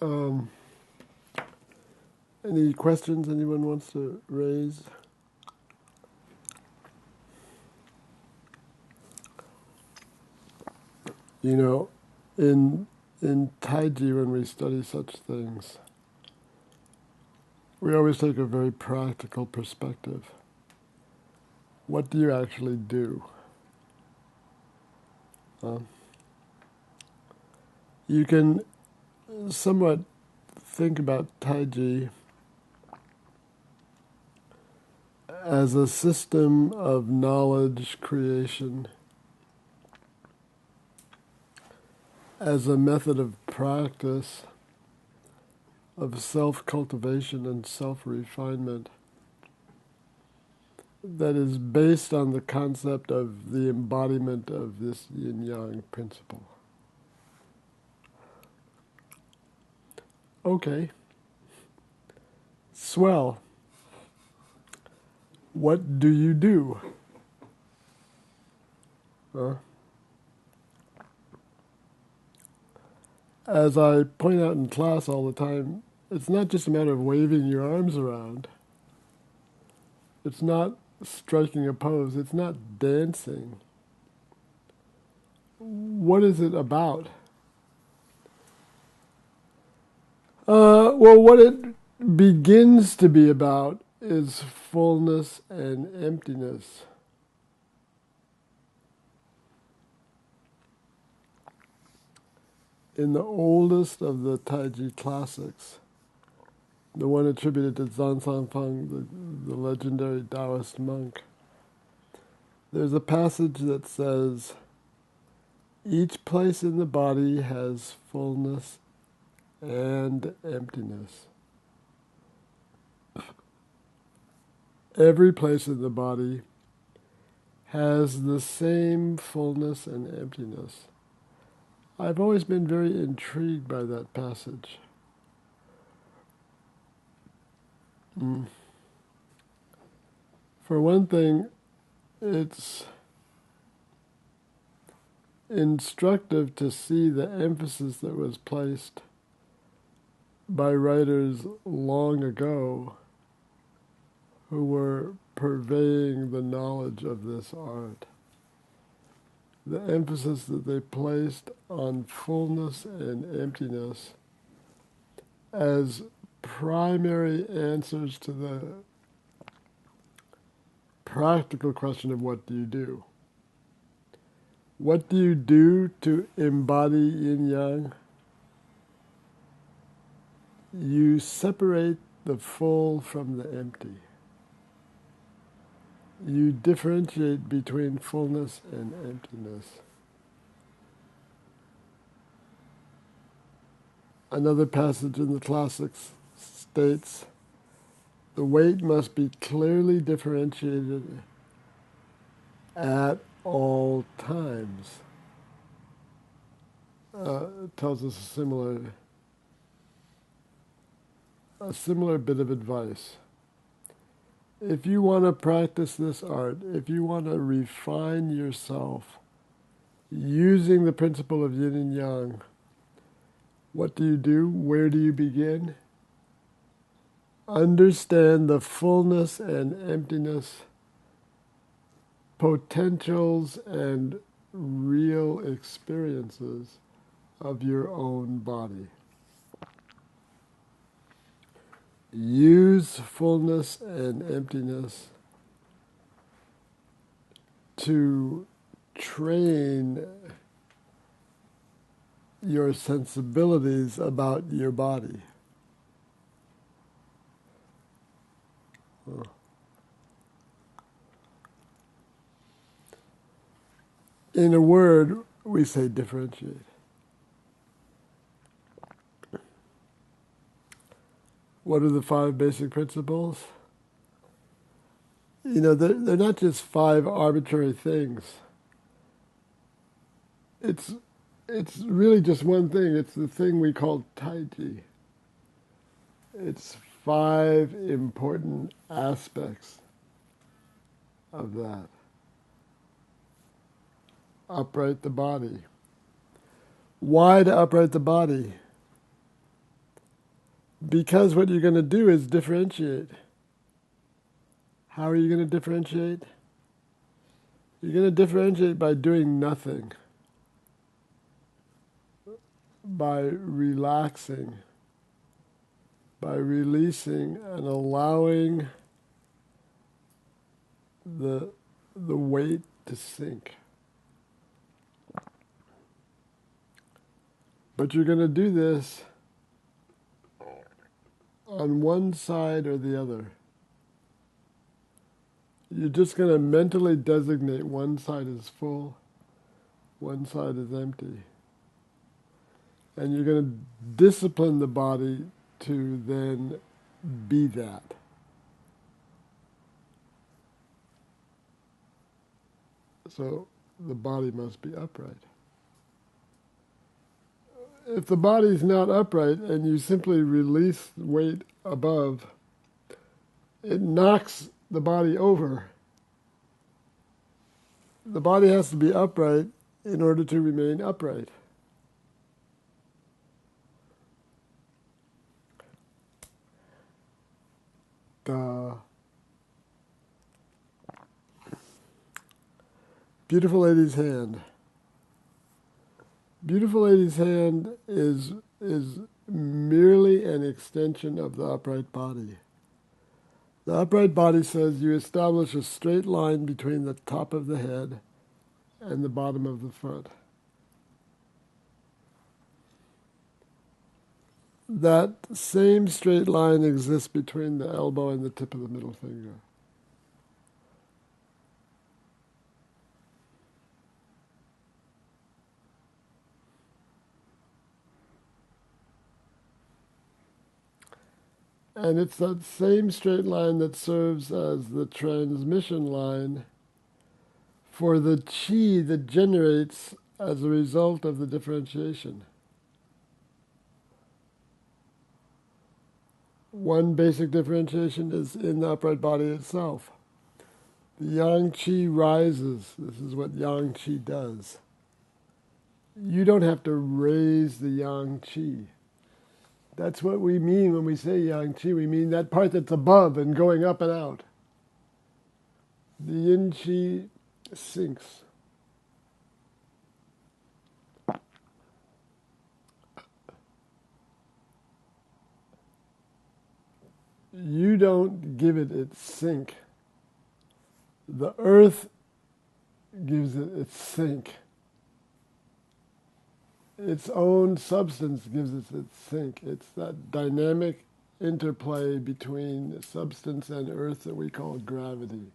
Um, any questions anyone wants to raise? You know, in Taiji, when we study such things, we always take a very practical perspective. What do you actually do? You can somewhat think about Taiji as a system of knowledge creation, as a method of practice, of self-cultivation and self-refinement that is based on the concept of the embodiment of this yin-yang principle. Okay, swell. What do you do? As I point out in class all the time, it's not just a matter of waving your arms around. It's not striking a pose. It's not dancing. What is it about? Well, what it begins to be about is fullness and emptiness. In the oldest of the Taiji classics, the one attributed to Zhang Sanfeng, the legendary Taoist monk, there's a passage that says, each place in the body has fullness and emptiness. Every place in the body has the same fullness and emptiness. I've always been very intrigued by that passage. For one thing, it's instructive to see the emphasis that was placed by writers long ago who were purveying the knowledge of this art. The emphasis that they placed on fullness and emptiness as primary answers to the practical question of what do you do? What do you do to embody yin-yang? You separate the full from the empty. You differentiate between fullness and emptiness. Another passage in the classics states, the weight must be clearly differentiated at all times. It tells us a similar bit of advice. If you want to practice this art, if you want to refine yourself using the principle of yin and yang, what do you do? Where do you begin? Understand the fullness and emptiness, potentials and real experiences of your own body. Use fullness and emptiness to train your sensibilities about your body. In a word, we say differentiate. What are the 5 basic principles? You know, they're not just 5 arbitrary things. It's really just one thing. It's the thing we call Taiji. It's 5 important aspects of that. Upright the body. Why to upright the body? Because what you're going to do is differentiate. How are you going to differentiate? You're going to differentiate by doing nothing, by relaxing, by releasing and allowing the weight to sink. But you're going to do this on one side or the other. You're just going to mentally designate one side is full, one side is empty. And you're going to discipline the body to then be that. So the body must be upright. If the body is not upright and you simply release weight above, it knocks the body over. The body has to be upright in order to remain upright. Beautiful lady's hand. Beautiful lady's hand is merely an extension of the upright body. The upright body says you establish a straight line between the top of the head and the bottom of the foot. That same straight line exists between the elbow and the tip of the middle finger. And it's that same straight line that serves as the transmission line for the chi that generates as a result of the differentiation. One basic differentiation is in the upright body itself. The yang chi rises. This is what yang chi does. You don't have to raise the yang chi. That's what we mean when we say yang chi. We mean that part that's above and going up and out. The yin chi sinks. You don't give it its sink. The earth gives it its sink. Its own substance gives it its sink. It's that dynamic interplay between substance and earth that we call gravity.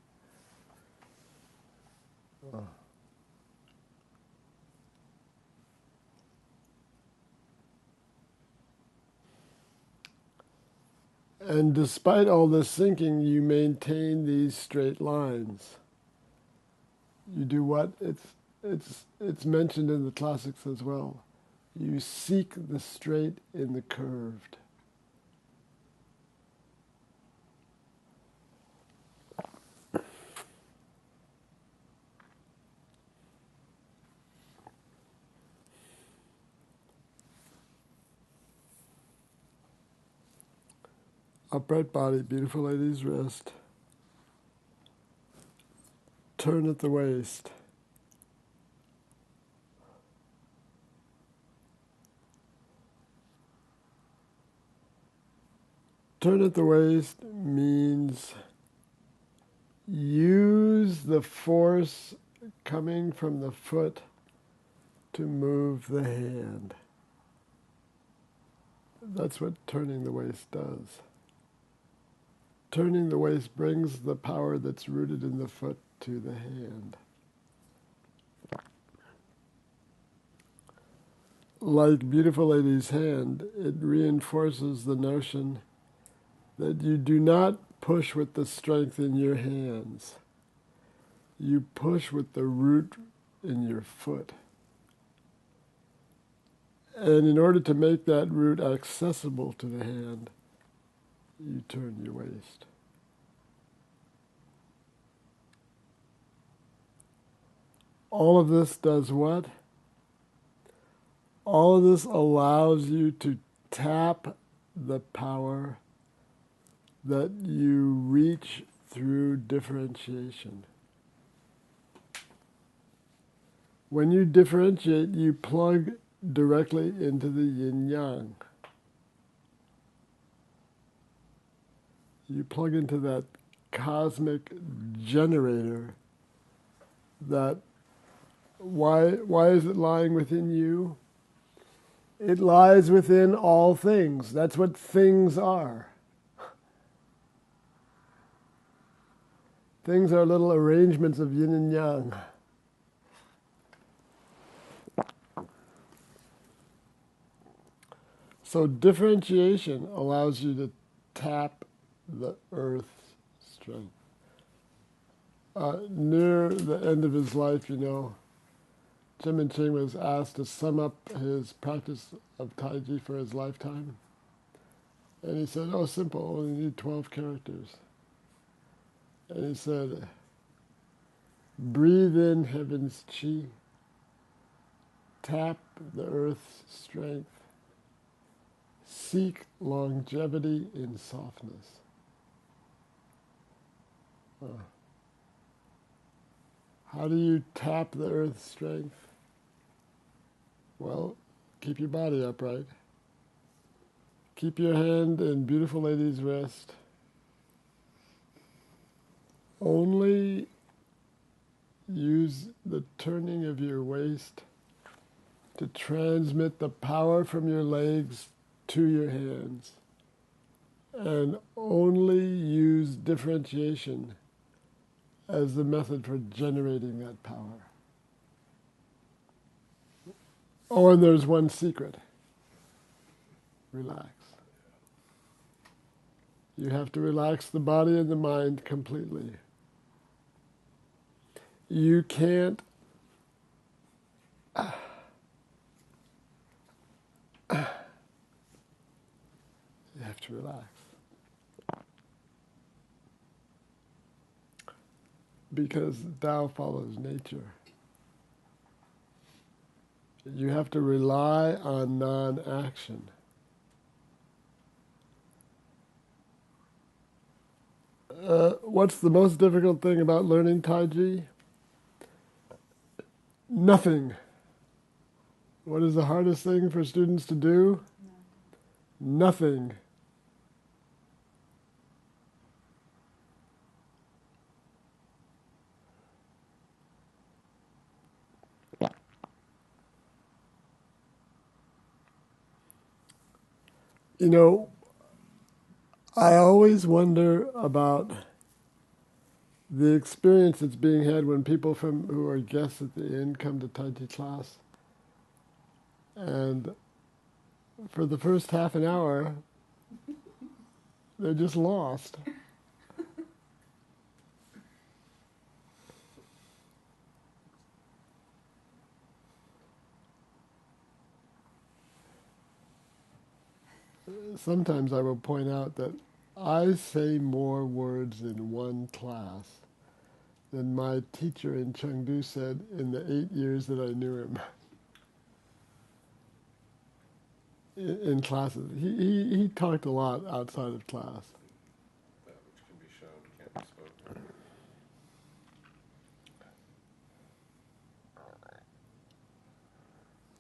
And despite all this sinking, you maintain these straight lines. You do what? It's mentioned in the classics as well. You seek the straight in the curved. Upright body, beautiful lady's wrist. Turn at the waist. Turn at the waist means use the force coming from the foot to move the hand. That's what turning the waist does. Turning the waist brings the power that's rooted in the foot to the hand. Like beautiful lady's hand, it reinforces the notion that you do not push with the strength in your hands. You push with the root in your foot. And in order to make that root accessible to the hand, you turn your waist. All of this does what? All of this allows you to tap the power that you reach through differentiation. When you differentiate, you plug directly into the yin-yang. You plug into that cosmic generator that, why is it lying within you? It lies within all things. That's what things are. Things are little arrangements of yin and yang. So differentiation allows you to tap the earth's strength. Near the end of his life, Jim Ching was asked to sum up his practice of Taiji for his lifetime. And he said, oh, simple, only need 12 characters. And he said, breathe in heaven's chi, tap the earth's strength, seek longevity in softness. How do you tap the earth's strength? Well, keep your body upright. Keep your hand in beautiful lady's wrist. Only use the turning of your waist to transmit the power from your legs to your hands. And only use differentiation as the method for generating that power. Oh, and there's one secret. Relax. You have to relax the body and the mind completely. You can't you have to relax. Because Tao follows nature. You have to rely on non-action. What's the most difficult thing about learning Taiji? Nothing. What is the hardest thing for students to do? Nothing. I always wonder about the experience that's being had when people who are guests at the inn come to Taiji class. And for the first half an hour, they're just lost. Sometimes I will point out that I say more words in one class than my teacher in Chengdu said in the 8 years that I knew him. In classes. He talked a lot outside of class. That which can be shown can't be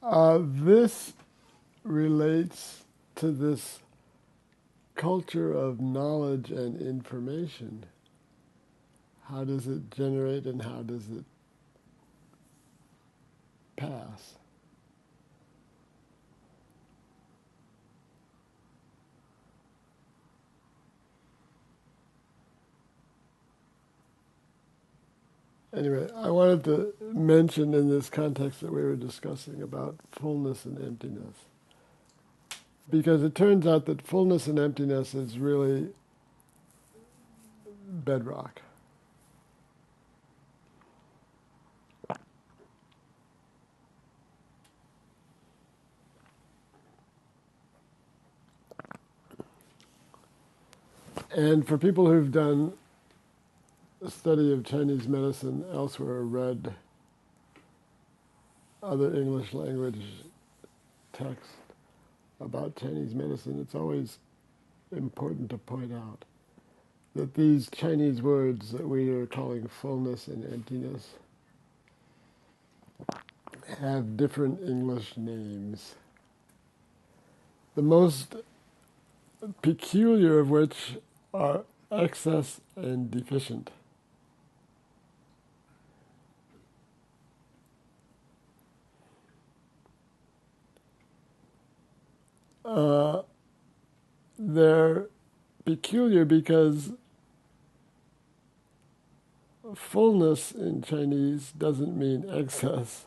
spoken. This relates to this culture of knowledge and information. How does it generate and how does it pass? Anyway, I wanted to mention in this context that we were discussing about fullness and emptiness. Because it turns out that fullness and emptiness is really bedrock. And for people who've done a study of Chinese medicine elsewhere, or read other English language texts about Chinese medicine, it's always important to point out that these Chinese words that we are calling fullness and emptiness have different English names. The most peculiar of which are excess and deficient. They're peculiar because fullness in Chinese doesn't mean excess,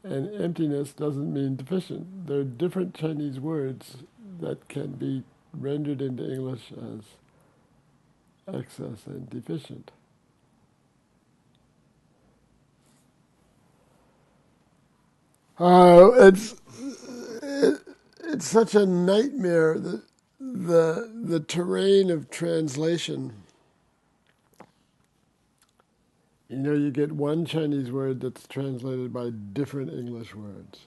and emptiness doesn't mean deficient. They're different Chinese words that can be rendered into English as excess and deficient. It's such a nightmare, the terrain of translation. You know, you get one Chinese word that's translated by different English words.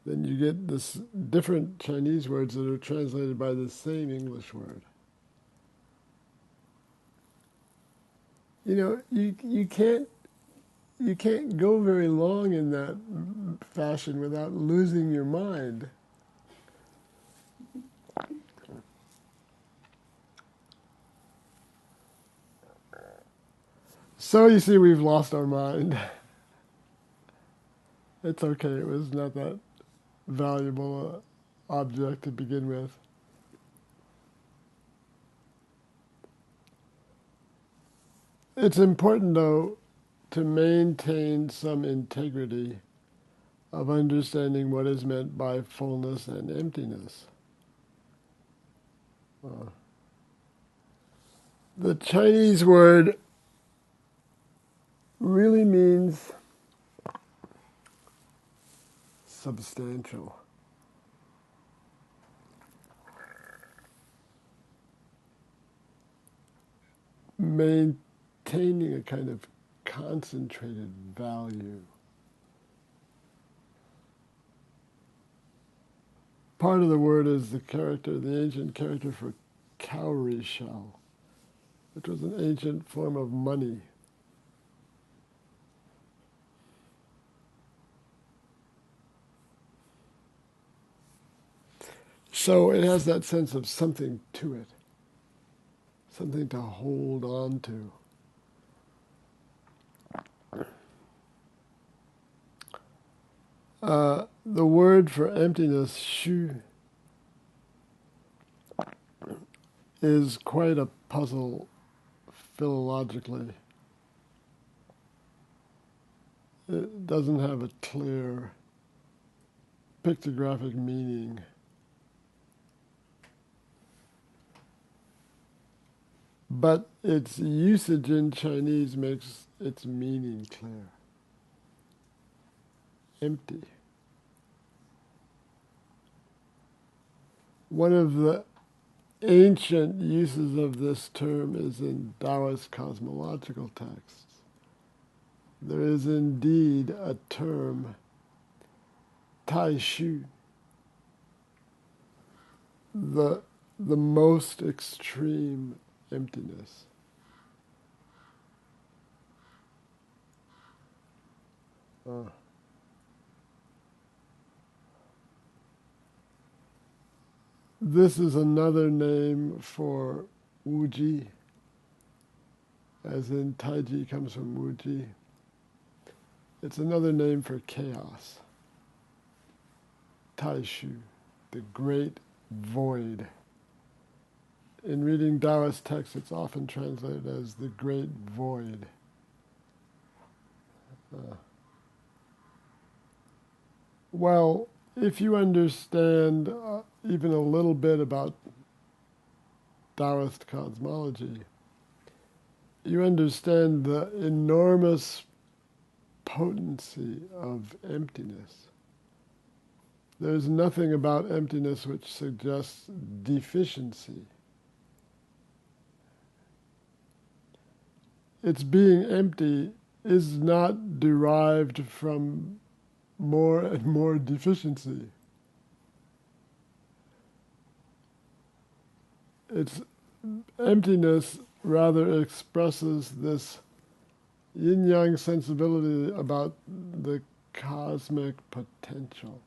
Then you get this different Chinese words that are translated by the same English word. You know, you can't go very long in that fashion without losing your mind. So you see, we've lost our mind. It's okay. It was not that valuable object to begin with. It's important, though, to maintain some integrity of understanding what is meant by fullness and emptiness. The Chinese word really means substantial. Maintaining a kind of concentrated value. Part of the word is the ancient character for cowrie shell, which was an ancient form of money. So it has that sense of something to it, something to hold on to. The word for emptiness, shu, is quite a puzzle philologically. It doesn't have a clear pictographic meaning. But its usage in Chinese makes its meaning clear. Empty. One of the ancient uses of this term is in Taoist cosmological texts. There is indeed a term, tai shu, the most extreme emptiness. This is another name for wuji, as in taiji comes from wuji. It's another name for chaos. Taishu, the great void. In reading Taoist texts, it's often translated as the great void. Well, if you understand even a little bit about Taoist cosmology, you understand the enormous potency of emptiness. There's nothing about emptiness which suggests deficiency. Its being empty is not derived from more and more deficiency. Its emptiness rather expresses this yin-yang sensibility about the cosmic potential.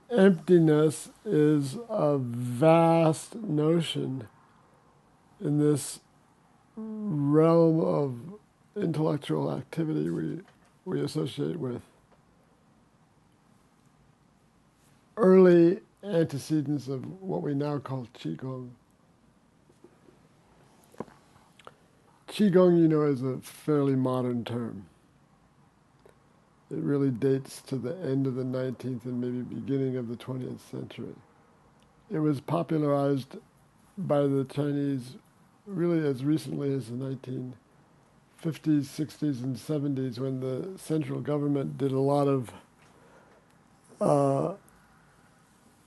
Emptiness is a vast notion in this realm of intellectual activity we associate with early antecedents of what we now call Qigong. Qigong, is a fairly modern term. It really dates to the end of the 19th and maybe beginning of the 20th century. It was popularized by the Chinese really as recently as the 1950s, 60s, and 70s, when the central government did a lot of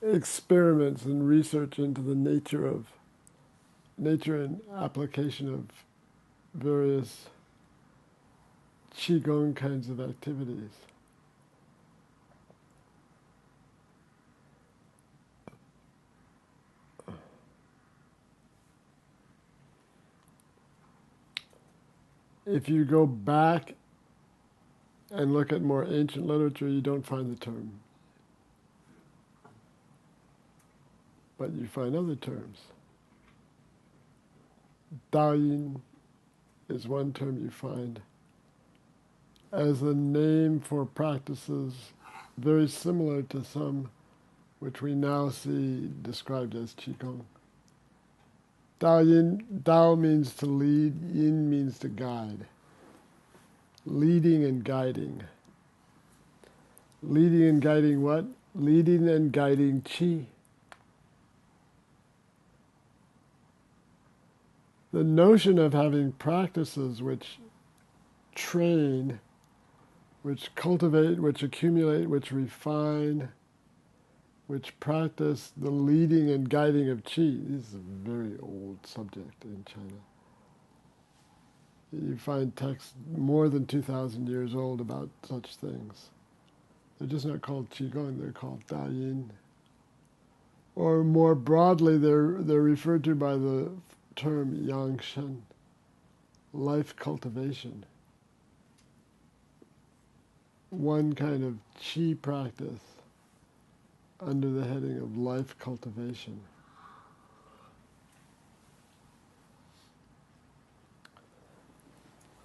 experiments and research into the nature and application of various Qigong kinds of activities. If you go back and look at more ancient literature, you don't find the term. But you find other terms. Daoyin is one term you find as a name for practices very similar to some which we now see described as Qigong. Dao means to lead, Yin means to guide. Leading and guiding. Leading and guiding what? Leading and guiding Qi. The notion of having practices which train, which cultivate, which accumulate, which refine, which practice the leading and guiding of Qi. This is a very old subject in China. You find texts more than 2,000 years old about such things. They're just not called Qigong, they're called Dayin. Or more broadly, they're referred to by the term Yangshen, life cultivation. One kind of Qi practice under the heading of life cultivation.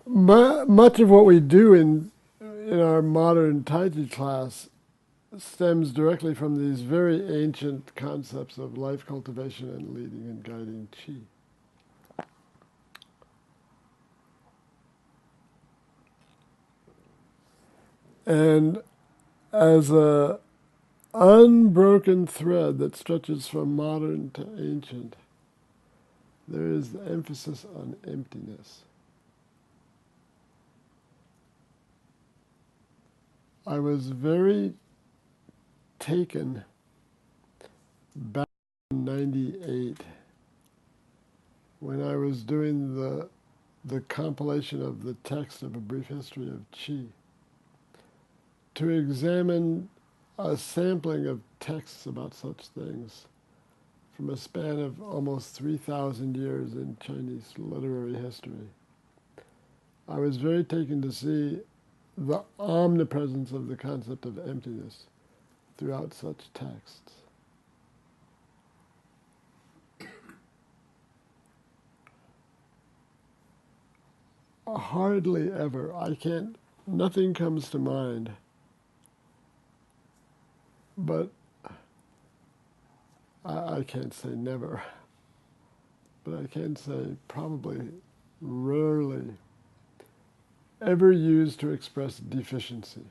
Much of what we do in our modern Taiji class stems directly from these very ancient concepts of life cultivation and leading and guiding Qi. And as a unbroken thread that stretches from modern to ancient, there is the emphasis on emptiness. I was very taken back in '98 when I was doing the compilation of the text of A Brief History of Qi, to examine a sampling of texts about such things from a span of almost 3,000 years in Chinese literary history. I was very taken to see the omnipresence of the concept of emptiness throughout such texts. Hardly ever, nothing comes to mind, but I can't say never, but I can say probably rarely ever used to express deficiency.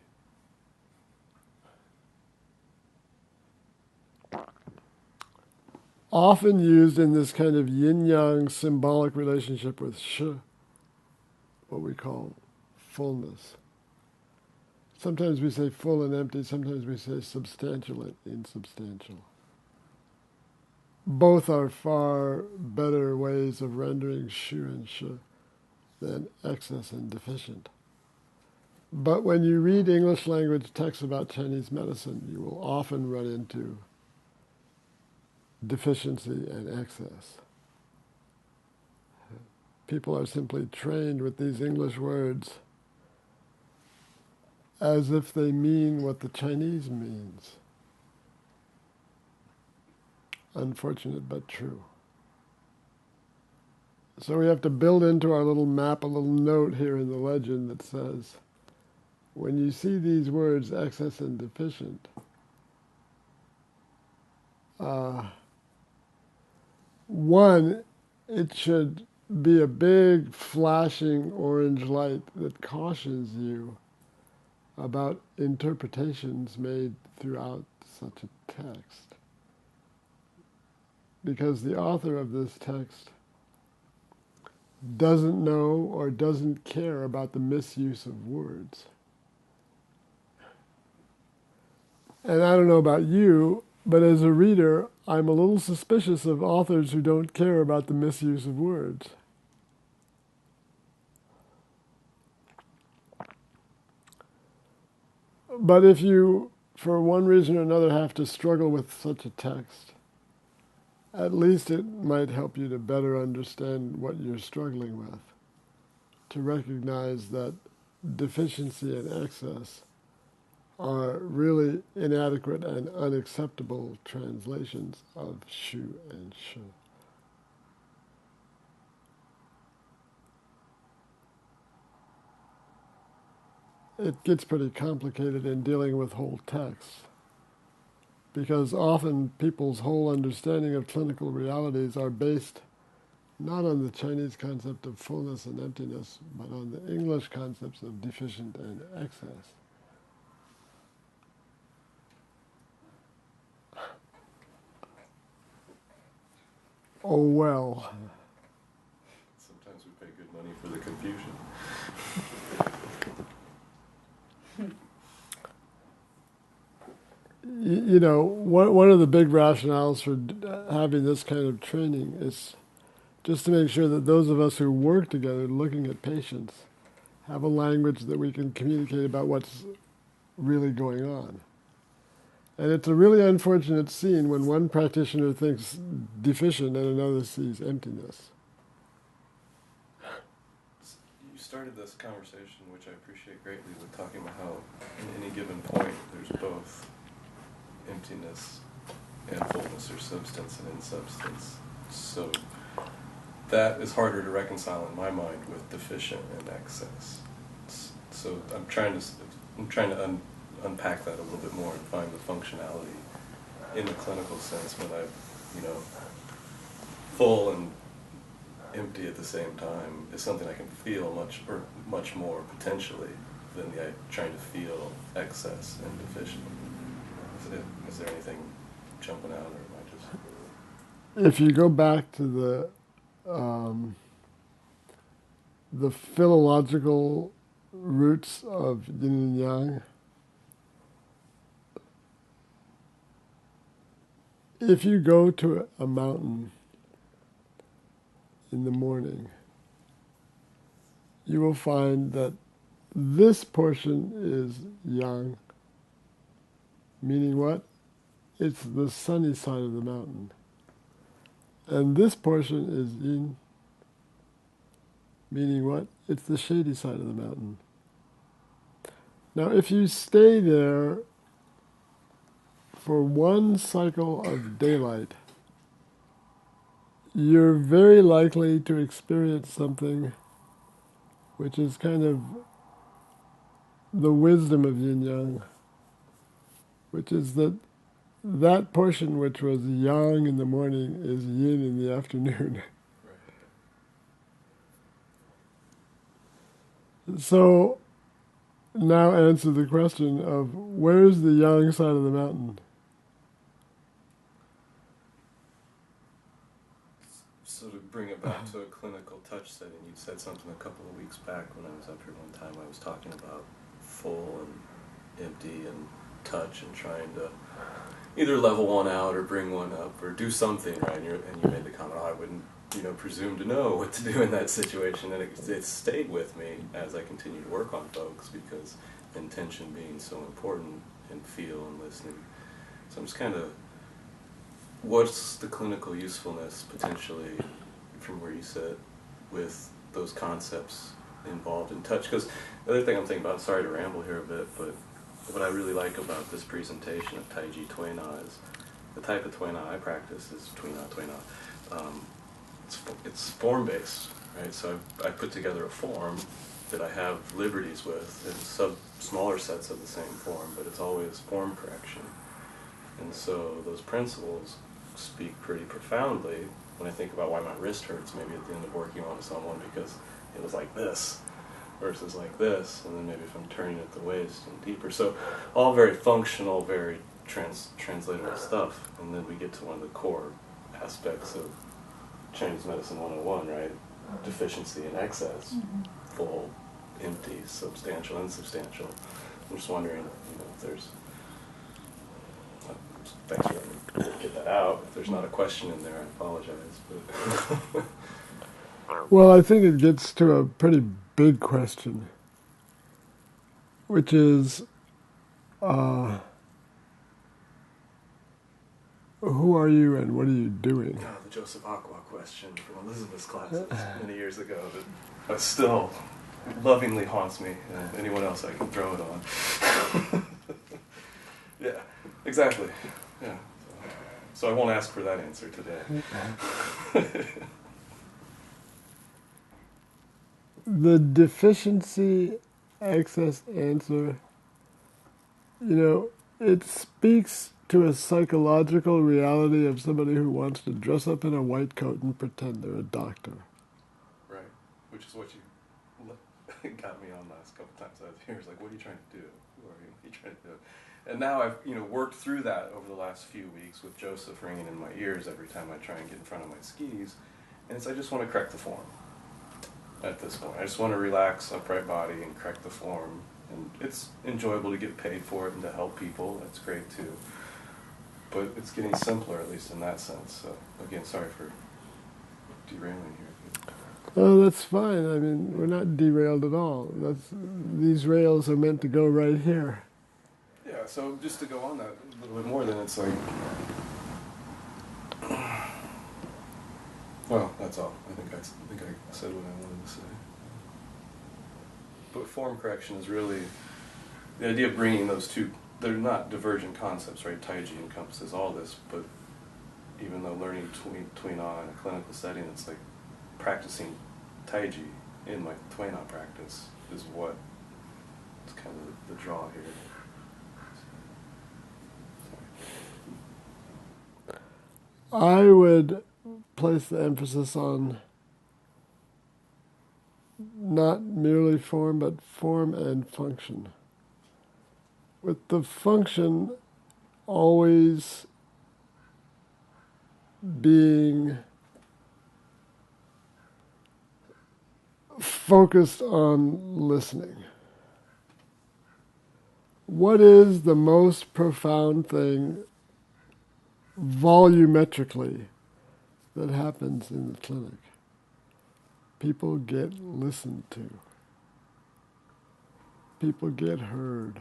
Often used in this kind of yin-yang symbolic relationship with shi, what we call fullness. Sometimes we say full and empty, sometimes we say substantial and insubstantial. Both are far better ways of rendering shu and shi than excess and deficient. But when you read English language texts about Chinese medicine, you will often run into deficiency and excess. People are simply trained with these English words as if they mean what the Chinese means. Unfortunate but true. So we have to build into our little map a little note here in the legend that says, when you see these words, excess and deficient, one, it should be a big flashing orange light that cautions you about interpretations made throughout such a text. Because the author of this text doesn't know or doesn't care about the misuse of words. And I don't know about you, but as a reader, I'm a little suspicious of authors who don't care about the misuse of words. But if you, for one reason or another, have to struggle with such a text, at least it might help you to better understand what you're struggling with, to recognize that deficiency and excess are really inadequate and unacceptable translations of shu and shi. It gets pretty complicated in dealing with whole texts, because often people's whole understanding of clinical realities are based not on the Chinese concept of fullness and emptiness, but on the English concepts of deficient and excess. Oh well. Sometimes we pay good money for the confusion. You know, one of the big rationales for having this kind of training is just to make sure that those of us who work together looking at patients have a language that we can communicate about what's really going on. And it's a really unfortunate scene when one practitioner thinks deficient and another sees emptiness. You started this conversation, which I appreciate greatly, with talking about how in any given point there's both emptiness and fullness, or substance and insubstance. So that is harder to reconcile in my mind with deficient and excess. So I'm trying to unpack that a little bit more and find the functionality in the clinical sense when I'm, full and empty at the same time is something I can feel much more potentially than trying to feel excess and deficient. Is there anything jumping out, or am I just? If you go back to the philological roots of yin and yang, if you go to a mountain in the morning, you will find that this portion is yang, meaning what? It's the sunny side of the mountain. And this portion is yin, meaning what? It's the shady side of the mountain. Now, if you stay there for one cycle of daylight, you're very likely to experience something which is kind of the wisdom of yin-yang, which is that portion which was yang in the morning is yin in the afternoon. So now answer the question of where's the yang side of the mountain? So to bring it back to a clinical touch setting, you said something a couple of weeks back when I was up here one time. I was talking about full and empty and touch and trying to either level one out or bring one up or do something, right? And you made the comment, I wouldn't presume to know what to do in that situation, and it stayed with me as I continued to work on folks because intention being so important and feel and listening. So I'm just kind of, what's the clinical usefulness potentially from where you sit with those concepts involved in touch? Because the other thing I'm thinking about, sorry to ramble here a bit, but what I really like about this presentation of Taiji Tuina is the type of Tuina I practice is Tuina. It's form-based, right? So I put together a form that I have liberties with in smaller sets of the same form, but it's always form correction. And so those principles speak pretty profoundly when I think about why my wrist hurts maybe at the end of working on someone, because it was like this versus like this, and then maybe if I'm turning at the waist and deeper. So all very functional, very translatable stuff. And then we get to one of the core aspects of Chinese medicine 101, right? Deficiency and excess, full, empty, substantial, insubstantial. I'm just wondering, if there's, thanks for letting me get that out. If there's not a question in there, I apologize. But Well, I think it gets to a pretty big question, which is, who are you and what are you doing? the Joseph Aqua question from Elizabeth's classes many years ago that still lovingly haunts me, and anyone else I can throw it on. Yeah, exactly. Yeah. So I won't ask for that answer today. The deficiency excess answer, it speaks to a psychological reality of somebody who wants to dress up in a white coat and pretend they're a doctor. Right, which is what you got me on last couple times I was here. It's like, what are you trying to do? Who are you? What are you trying to do? And now I've worked through that over the last few weeks with Joseph ringing in my ears every time I try and get in front of my skis. And I just want to correct the form at this point. I just want to relax, upright body, and correct the form. And it's enjoyable to get paid for it and to help people. That's great too. But it's getting simpler, at least in that sense. So again, sorry for derailing here. Oh, that's fine. I mean, we're not derailed at all. These rails are meant to go right here. Yeah, so just to go on that a little bit more, then it's like, well, that's all. I think I said what I wanted to say. But form correction is really the idea of bringing those two. They're not divergent concepts, right? Taiji encompasses all this, but even though learning Tuina in a clinical setting, it's like practicing Taiji in my Tuina practice is what it's kind of the draw here. I would place the emphasis on not merely form, but form and function. With the function always being focused on listening. What is the most profound thing volumetrically that happens in the clinic? People get listened to. People get heard.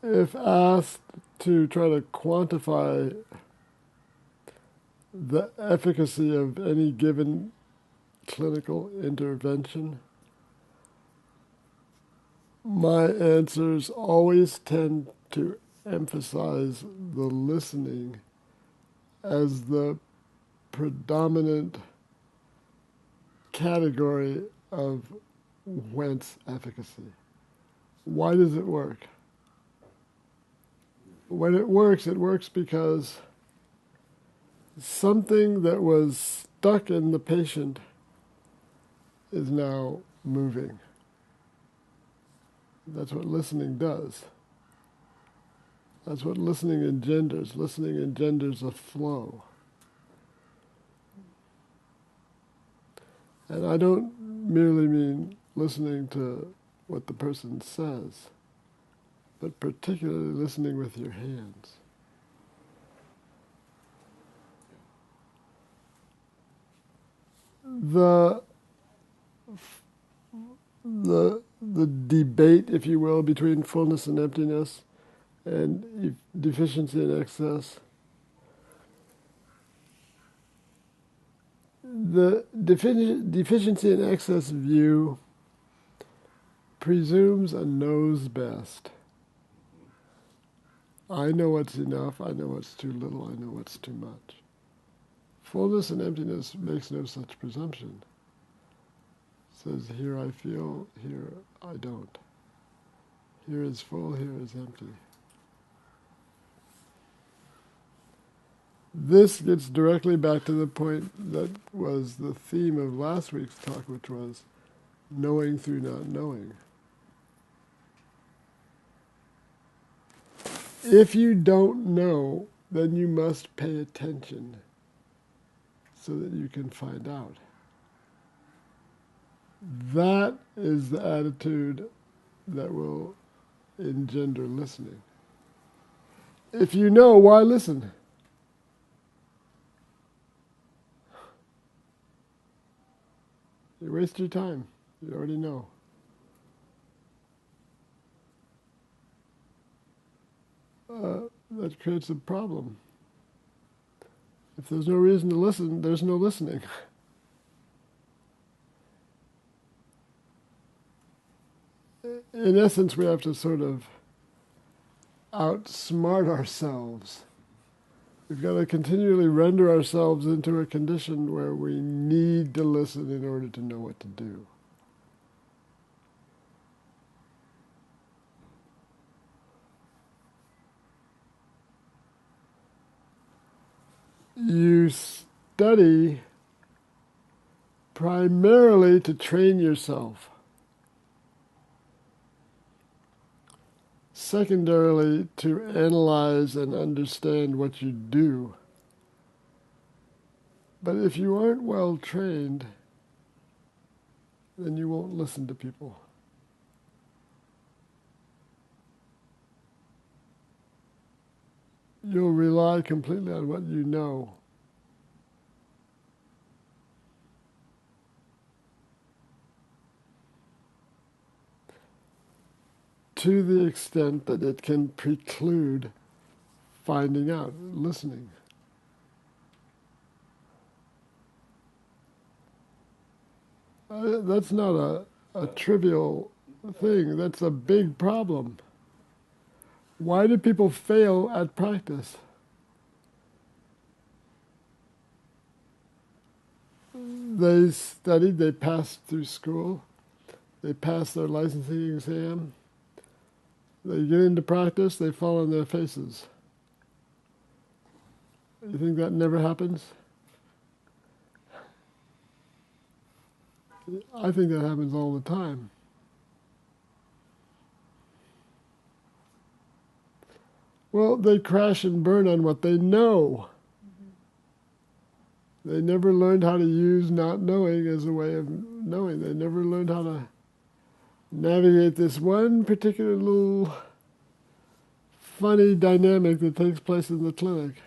If asked to try to quantify the efficacy of any given clinical intervention, my answers always tend to emphasize the listening as the predominant category of whence efficacy. Why does it work? When it works because something that was stuck in the patient is now moving. That's what listening does. That's what listening engenders. Listening engenders a flow. And I don't merely mean listening to what the person says, but particularly listening with your hands. The the debate, if you will, between fullness and emptiness and deficiency and excess. The deficiency and excess view presumes a knows best. I know what's enough, I know what's too little, I know what's too much. Fullness and emptiness makes no such presumption. It says, here I feel, here I don't. Here is full, here is empty. This gets directly back to the point that was the theme of last week's talk, which was knowing through not knowing. If you don't know, then you must pay attention so that you can find out. That is the attitude that will engender listening. If you know, why listen? You waste your time. You already know. That creates a problem. If there's no reason to listen, there's no listening. In essence, we have to sort of outsmart ourselves. We've got to continually render ourselves into a condition where we need to listen in order to know what to do. You study primarily to train yourself. Secondarily, to analyze and understand what you do. But if you aren't well trained, then you won't listen to people. You'll rely completely on what you know. To the extent that it can preclude finding out, listening. That's not a trivial thing. That's a big problem. Why do people fail at practice? They studied, they passed through school, they passed their licensing exam, they get into practice, they fall on their faces. You think that never happens? I think that happens all the time. Well, they crash and burn on what they know. They never learned how to use not knowing as a way of knowing. They never learned how to navigate this one particular little funny dynamic that takes place in the clinic,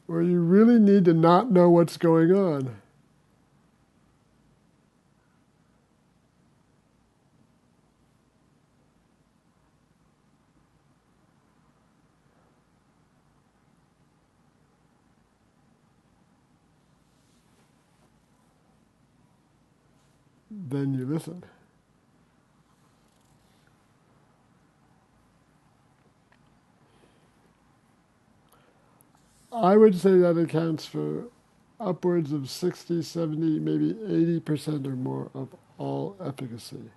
where you really need to not know what's going on. Then you listen. I would say that accounts for upwards of 60, 70, maybe 80% or more of all efficacy.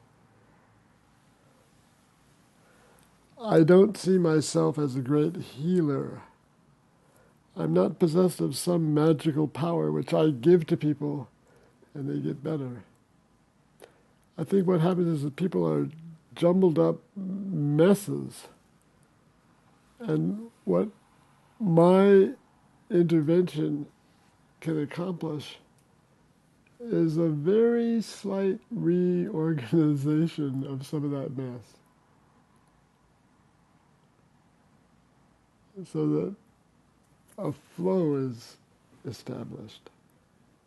I don't see myself as a great healer. I'm not possessed of some magical power which I give to people and they get better. I think what happens is that people are jumbled up messes. And what my intervention can accomplish is a very slight reorganization of some of that mess, so that a flow is established.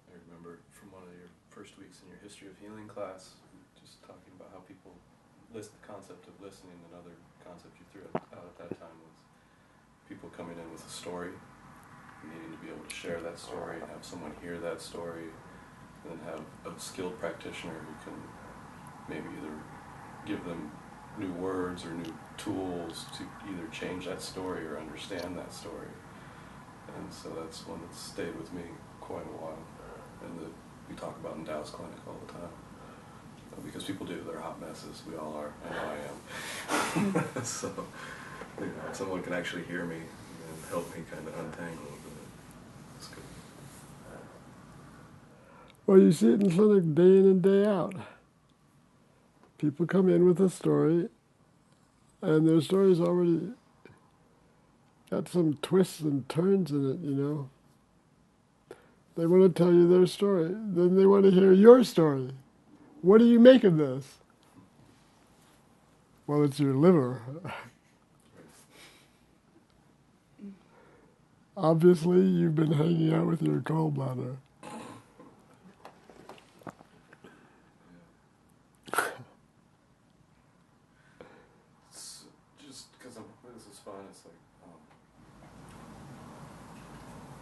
I remember from one of your first weeks in your history of healing class, just talking about how people list the concept of listening. Another concept you threw out at that time was people coming in with a story, needing to be able to share that story, have someone hear that story, and then have a skilled practitioner who can maybe either give them new words or new tools to either change that story or understand that story. And so that's one that's stayed with me quite a while, and that we talk about in Tao's clinic all the time. Because people do, they're hot messes. We all are. I know I am. So, if someone can actually hear me and help me kind of untangle it, it's good. Well, you see it in clinic day in and day out. People come in with a story, and their story's already got some twists and turns in it, you know. They want to tell you their story. Then they want to hear your story. What do you make of this? Well, it's your liver. Obviously, you've been hanging out with your gallbladder. It's just because this is fun, it's like,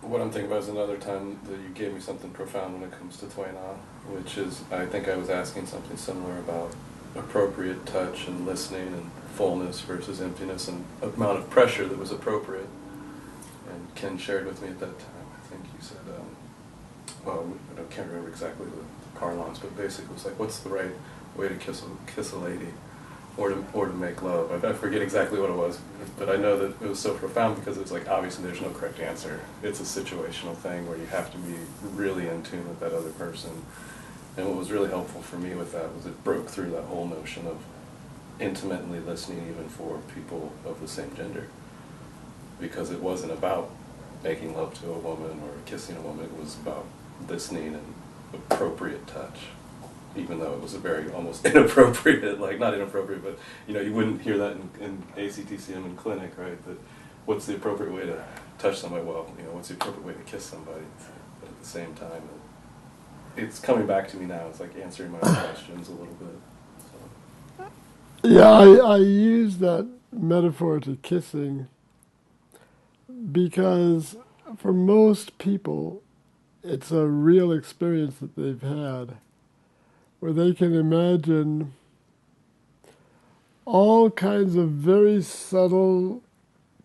what I'm thinking about is another time that you gave me something profound when it comes to Tui Na, which is, I think I was asking something similar about appropriate touch and listening and fullness versus emptiness and amount of pressure that was appropriate. And Ken shared with me at that time, I think you said, well, I can't remember exactly the parlance, but basically it was like, what's the right way to kiss a lady? Or to make love. I forget exactly what it was, but I know that it was so profound because it was like, obviously there's no correct answer. It's a situational thing where you have to be really in tune with that other person. And what was really helpful for me with that was it broke through that whole notion of intimately listening even for people of the same gender. Because it wasn't about making love to a woman or kissing a woman, it was about listening and appropriate touch. Even though it was a very almost inappropriate, like not inappropriate, but you wouldn't hear that in ACTCM in clinic, right? That what's the appropriate way to touch somebody? Well, what's the appropriate way to kiss somebody? But at the same time, it's coming back to me now. It's like answering my own questions a little bit. So. Yeah, I use that metaphor to kissing because for most people, it's a real experience that they've had, where they can imagine all kinds of very subtle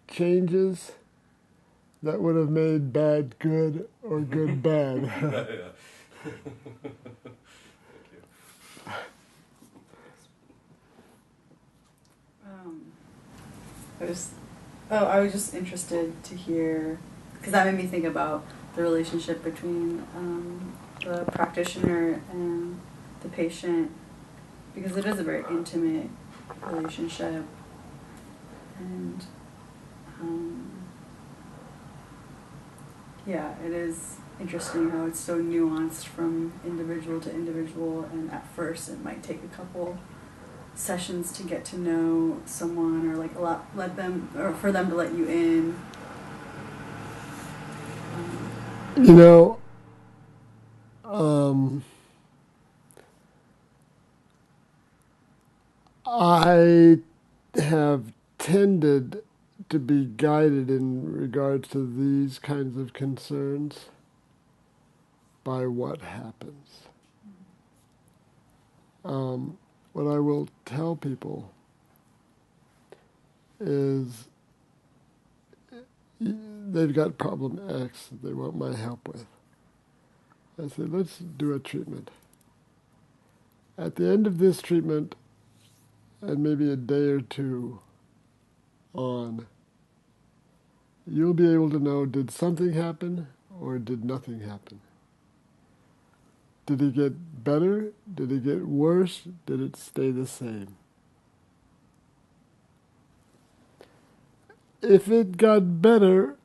changes that would have made bad good or good bad. Yeah. Thank you. I was just interested to hear, because that made me think about the relationship between the practitioner and the patient, because it is a very intimate relationship, and it is interesting how it's so nuanced from individual to individual, and at first it might take a couple sessions to get to know someone, or like for them to let you in. I have tended to be guided in regards to these kinds of concerns by what happens. What I will tell people is they've got problem X that they want my help with. I say, let's do a treatment. At the end of this treatment, and maybe a day or two on, you'll be able to know, did something happen or did nothing happen? Did it get better? Did it get worse? Did it stay the same? If it got better,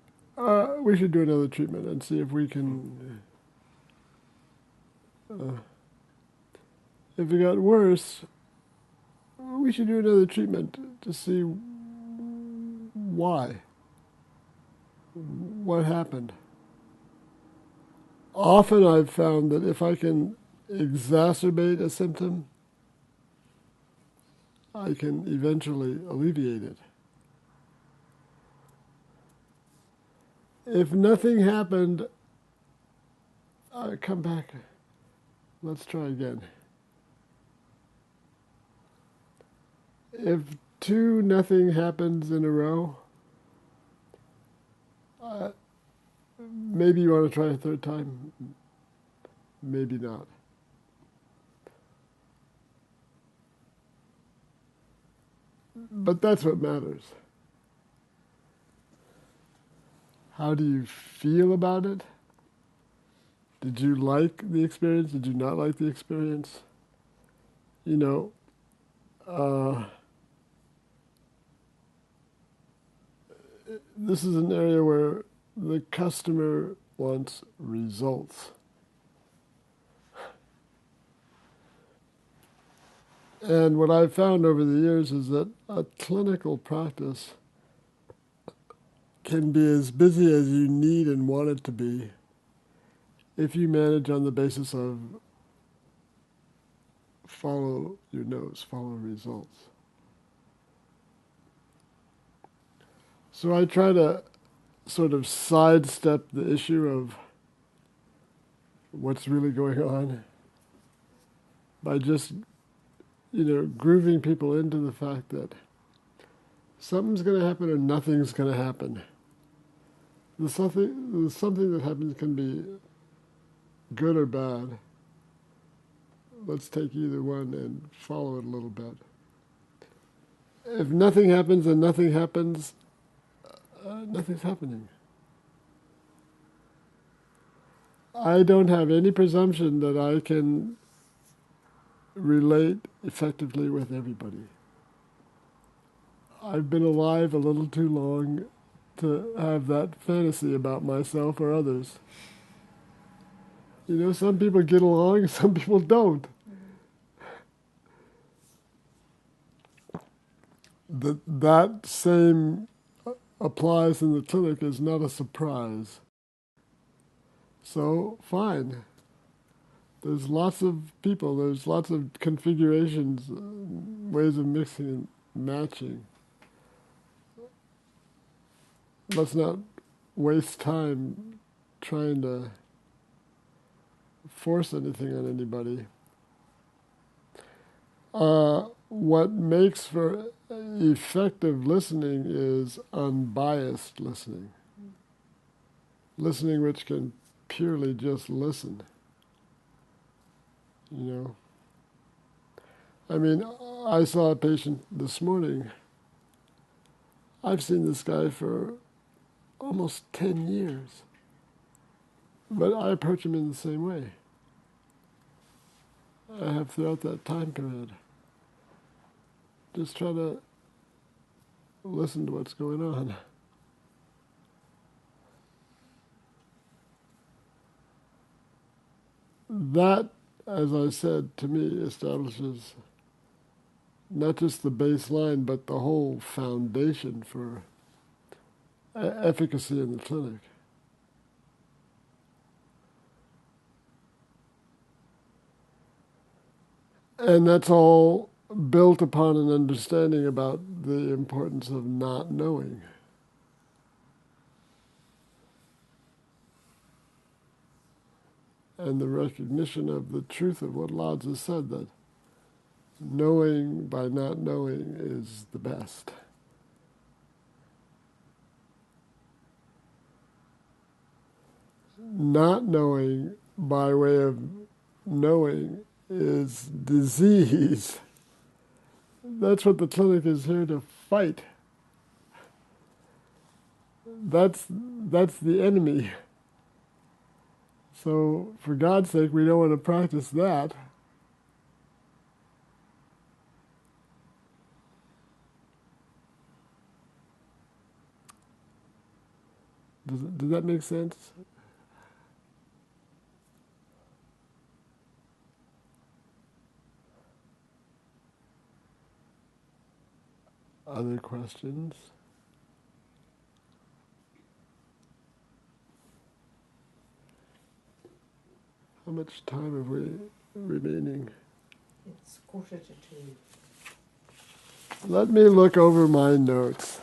we should do another treatment and see if we can If it got worse, we should do another treatment to see why. What happened? Often I've found that if I can exacerbate a symptom, I can eventually alleviate it. If nothing happened, come back. Let's try again. If nothing happens in a row, maybe you want to try a third time, maybe not. But that's what matters. How do you feel about it? Did you like the experience? Did you not like the experience? You know, this is an area where the customer wants results. And what I've found over the years is that a clinical practice can be as busy as you need and want it to be if you manage on the basis of follow your nose, follow results. So I try to sort of sidestep the issue of what's really going on by just, grooving people into the fact that something's going to happen or nothing's going to happen. The something that happens can be good or bad. Let's take either one and follow it a little bit. If nothing happens and nothing happens, nothing's happening. I don't have any presumption that I can relate effectively with everybody. I've been alive a little too long to have that fantasy about myself or others. Some people get along, some people don't. That same applies in the clinic is not a surprise. So, fine. There's lots of people, there's lots of configurations, ways of mixing and matching. Let's not waste time trying to force anything on anybody. What makes for effective listening is unbiased listening. Listening which can purely just listen. I saw a patient this morning. I've seen this guy for almost 10 years. But I approach him in the same way. I have throughout that time period. Just try to listen to what's going on. That, as I said, to me establishes not just the baseline, but the whole foundation for efficacy in the clinic. And that's all built upon an understanding about the importance of not knowing. And the recognition of the truth of what Lao Tzu said, that knowing by not knowing is the best. Not knowing by way of knowing is disease. That's what the clinic is here to fight. That's the enemy. So, for God's sake, we don't want to practice that. Does that make sense? other questions? How much time have we remaining? It's 1:45. Let me look over my notes.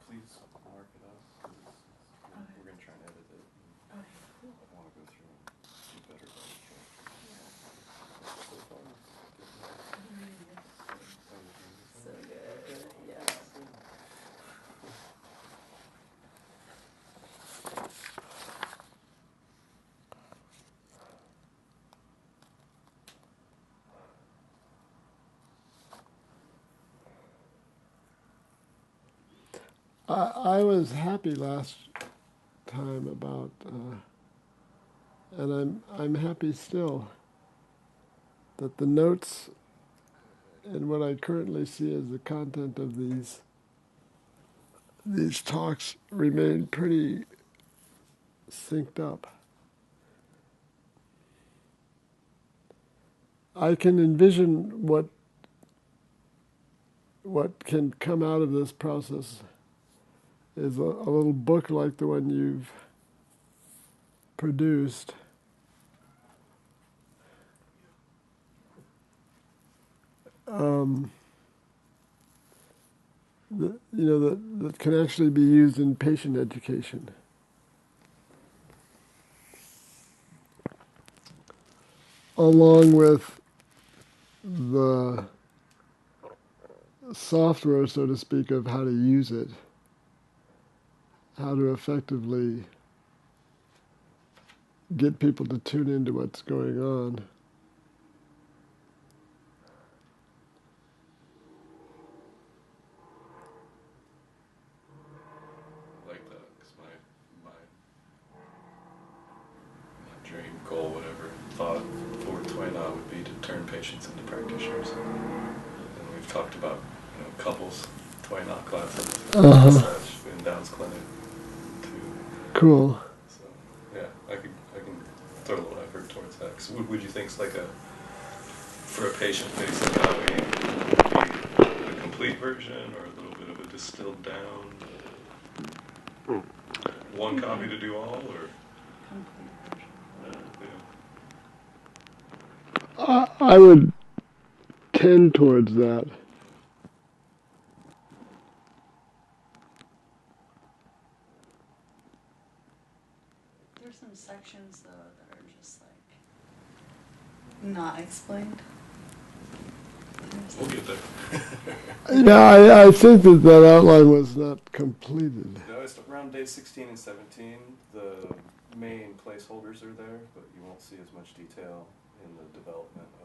Please mark it up, because we're going to try and edit it. And I want to go through and do better by the track. So far, So good. Yeah. I was happy last time about, and I'm happy still that the notes and what I currently see as the content of these talks remain pretty synced up. I can envision what can come out of this process is a little book like the one you've produced. That can actually be used in patient education. Along with the software, so to speak, of how to use it, how to effectively get people to tune into what's going on. like that, because my dream, goal, whatever, thought for Toyna would be to turn patients into practitioners. And we've talked about, couples Toyna classes and such in Downs Clinic too. Cool. So yeah, I can throw a little effort towards that. 'Cause would you think's like for a patient facing copy would be a complete version or a little bit of a distilled down? One copy to do all, or yeah. I would tend towards that. There's some sections though that are just like not explained. We'll get there. Yeah, I think that outline was not completed. No, it's around day 16 and 17. The main placeholders are there, but you won't see as much detail in the development of